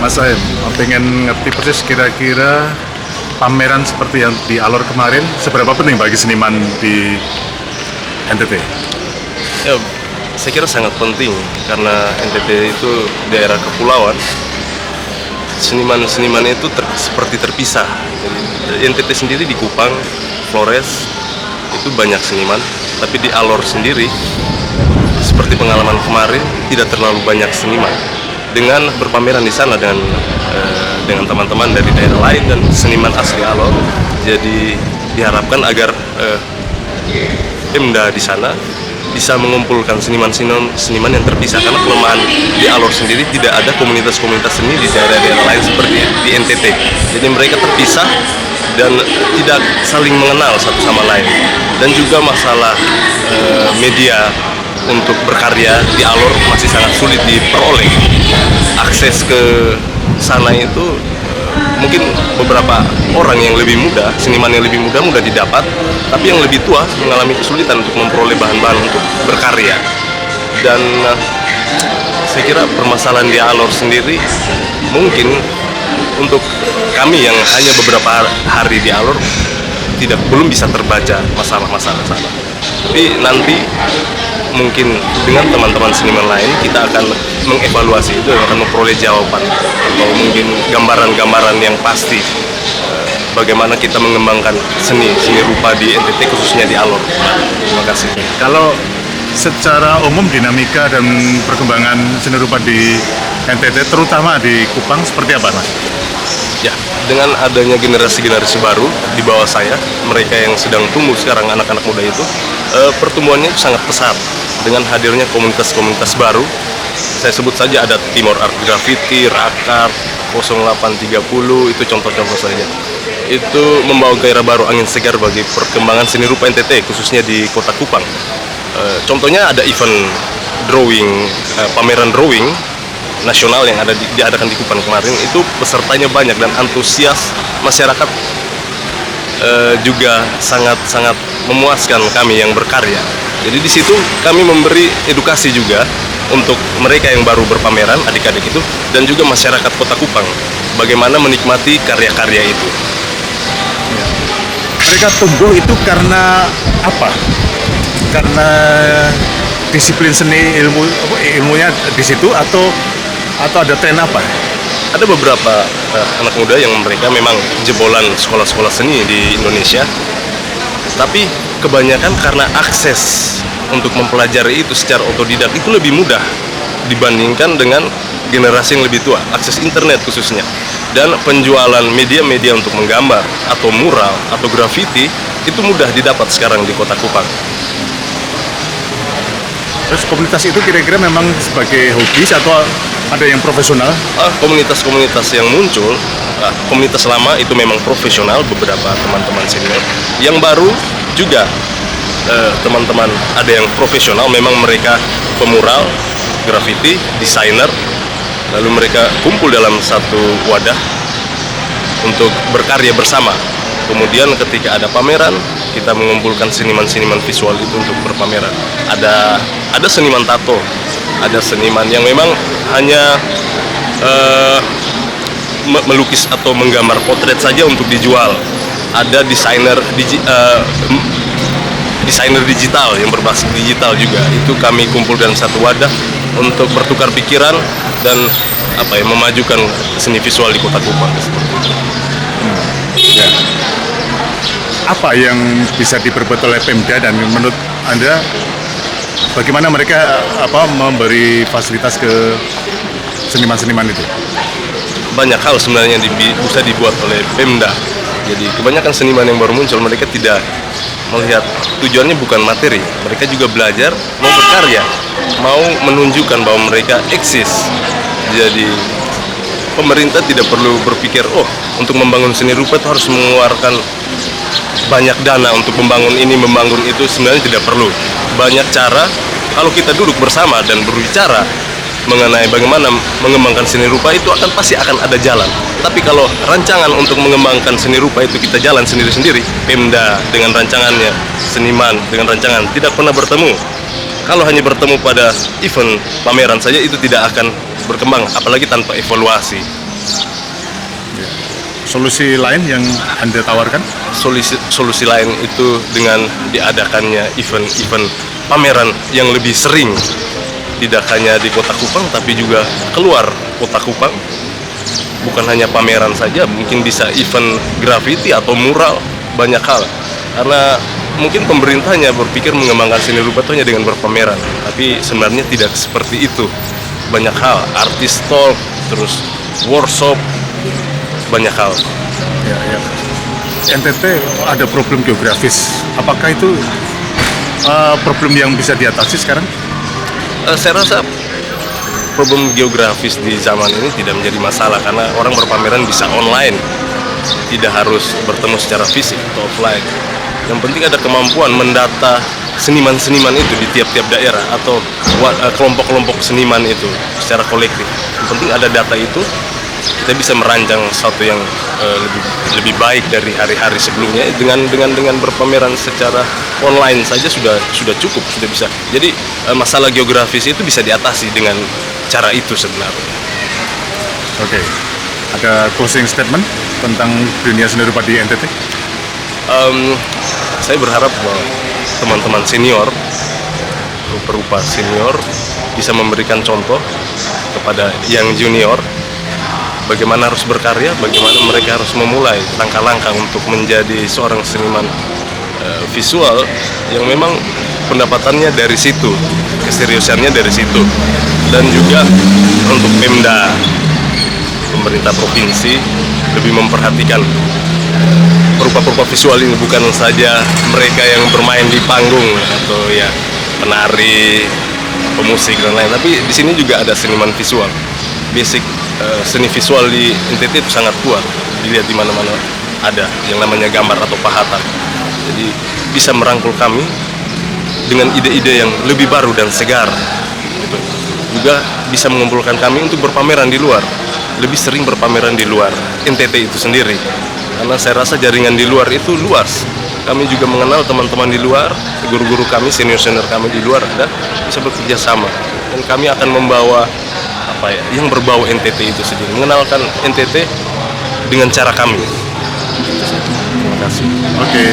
Mas Aim, pengen ngerti persis kira-kira pameran seperti yang di Alor kemarin seberapa penting bagi seniman di NTT? Ya, saya kira sangat penting karena NTT itu daerah kepulauan. Seniman-seniman itu seperti terpisah. Jadi, NTT sendiri di Kupang, Flores itu banyak seniman, tapi di Alor sendiri seperti pengalaman kemarin tidak terlalu banyak seniman. Dengan berpameran di sana dengan teman-teman dari daerah lain dan seniman asli Alor, jadi diharapkan agar Pemda di sana bisa mengumpulkan seniman yang terpisah, karena kelemahan di Alor sendiri tidak ada komunitas-komunitas seni di daerah-daerah lain seperti di NTT. Jadi mereka terpisah dan tidak saling mengenal satu sama lain. Dan juga masalah media untuk berkarya di Alor masih sangat sulit diperoleh. Akses ke sana itu mungkin beberapa orang yang lebih muda, seniman yang lebih muda mudah didapat, tapi yang lebih tua mengalami kesulitan untuk memperoleh bahan-bahan untuk berkarya. Dan saya kira permasalahan di Alor sendiri mungkin untuk kami yang hanya beberapa hari di Alor belum bisa terbaca masalah-masalah sana. Tapi nanti mungkin dengan teman-teman seniman lain kita akan mengevaluasi itu, akan memperoleh jawaban atau mungkin gambaran-gambaran yang pasti bagaimana kita mengembangkan seni rupa di NTT khususnya di Alor. Terima kasih. Kalau secara umum dinamika dan perkembangan seni rupa di NTT terutama di Kupang seperti apa, Mas? Ya, dengan adanya generasi-generasi baru di bawah saya, mereka yang sedang tumbuh sekarang, anak-anak muda itu, pertumbuhannya sangat pesat. Dengan hadirnya komunitas-komunitas baru, saya sebut saja ada Timor Art Graffiti, Rakar, 0830, itu contoh-contoh saja. Itu membawa gairah baru, angin segar bagi perkembangan seni rupa NTT, khususnya di kota Kupang. Contohnya ada event drawing, pameran drawing nasional yang diadakan di Kupang kemarin. Itu pesertanya banyak dan antusias masyarakat juga sangat memuaskan kami yang berkarya. Jadi di situ kami memberi edukasi juga untuk mereka yang baru berpameran, adik-adik itu, dan juga masyarakat kota Kupang bagaimana menikmati karya-karya itu. Mereka tumbuh itu karena apa? Karena disiplin seni, ilmunya di situ atau ada tren apa? Ada beberapa anak muda yang mereka memang jebolan sekolah-sekolah seni di Indonesia, tapi kebanyakan karena akses untuk mempelajari itu secara otodidak itu lebih mudah dibandingkan dengan generasi yang lebih tua, akses internet khususnya. Dan penjualan media-media untuk menggambar atau mural atau grafiti itu mudah didapat sekarang di kota Kupang. Terus komunitas itu kira-kira memang sebagai hobi atau ada yang profesional? Komunitas-komunitas yang muncul, komunitas lama itu memang profesional, beberapa teman-teman senior. Yang baru juga teman-teman ada yang profesional, memang mereka pemural, grafiti, desainer, lalu mereka kumpul dalam satu wadah untuk berkarya bersama. Kemudian ketika ada pameran, kita mengumpulkan seniman-seniman visual itu untuk berpameran. Ada seniman tato, ada seniman yang memang hanya melukis atau menggambar potret saja untuk dijual. Ada desainer digital yang berbasis digital juga. Itu kami kumpul dalam satu wadah untuk bertukar pikiran dan memajukan seni visual di kota Kupang. Ya. Apa yang bisa diperbuat oleh Pemda dan menurut Anda bagaimana mereka memberi fasilitas ke seniman-seniman itu? Banyak hal sebenarnya yang bisa dibuat oleh Pemda. Jadi kebanyakan seniman yang baru muncul, mereka tidak melihat tujuannya bukan materi. Mereka juga belajar, mau berkarya, mau menunjukkan bahwa mereka eksis. Jadi pemerintah tidak perlu berpikir, untuk membangun seni rupa itu harus mengeluarkan banyak dana untuk membangun ini, membangun itu. Sebenarnya tidak perlu. Banyak cara, kalau kita duduk bersama dan berbicara mengenai bagaimana mengembangkan seni rupa itu pasti akan ada jalan. Tapi kalau rancangan untuk mengembangkan seni rupa itu kita jalan sendiri-sendiri, Pemda dengan rancangannya, seniman dengan rancangan, tidak pernah bertemu. Kalau hanya bertemu pada event pameran saja itu tidak akan berkembang, apalagi tanpa evaluasi. solusi lain yang Anda tawarkan? Solusi lain itu dengan diadakannya event-event pameran yang lebih sering, tidak hanya di Kota Kupang tapi juga keluar Kota Kupang. Bukan hanya pameran saja, mungkin bisa event graffiti atau mural, banyak hal. Karena mungkin pemerintahnya berpikir mengembangkan seni rupa itu hanya dengan berpameran, tapi sebenarnya tidak seperti itu. Banyak hal, artis talk, terus workshop, banyak hal. Ya, ya. NTT ada problem geografis. Apakah itu problem yang bisa diatasi sekarang? Saya rasa problem geografis di zaman ini tidak menjadi masalah karena orang berpameran bisa online, tidak harus bertemu secara fisik atau offline. Yang penting ada kemampuan mendata seniman-seniman itu di tiap-tiap daerah atau kelompok-kelompok seniman itu secara kolektif. Yang penting ada data itu, kita bisa merancang sesuatu yang lebih baik dari hari-hari sebelumnya. Dengan berpameran secara online saja sudah cukup, sudah bisa. Jadi masalah geografis itu bisa diatasi dengan cara itu sebenarnya. Oke. Ada closing statement tentang dunia seni rupa di NTT? Saya berharap bahwa teman-teman senior, rupa-rupa senior bisa memberikan contoh kepada yang junior bagaimana harus berkarya, bagaimana mereka harus memulai langkah-langkah untuk menjadi seorang seniman visual yang memang pendapatannya dari situ, keseriusannya dari situ. Dan juga untuk Pemda, pemerintah provinsi lebih memperhatikan perupa-perupa visual ini, bukan saja mereka yang bermain di panggung atau ya penari, pemusik dan lain, tapi di sini juga ada seniman visual. Basic seni visual di NTT itu sangat kuat, dilihat di mana-mana ada yang namanya gambar atau pahatan. Jadi bisa merangkul kami dengan ide-ide yang lebih baru dan segar. Gitu. Juga bisa mengumpulkan kami untuk berpameran di luar, lebih sering berpameran di luar NTT itu sendiri. Karena saya rasa jaringan di luar itu luas. Kami juga mengenal teman-teman di luar, guru-guru kami, senior-senior kami di luar ada, bisa bekerja sama. Dan kami akan membawa yang berbau NTT itu sendiri, mengenalkan NTT dengan cara kami. Terima kasih. Oke.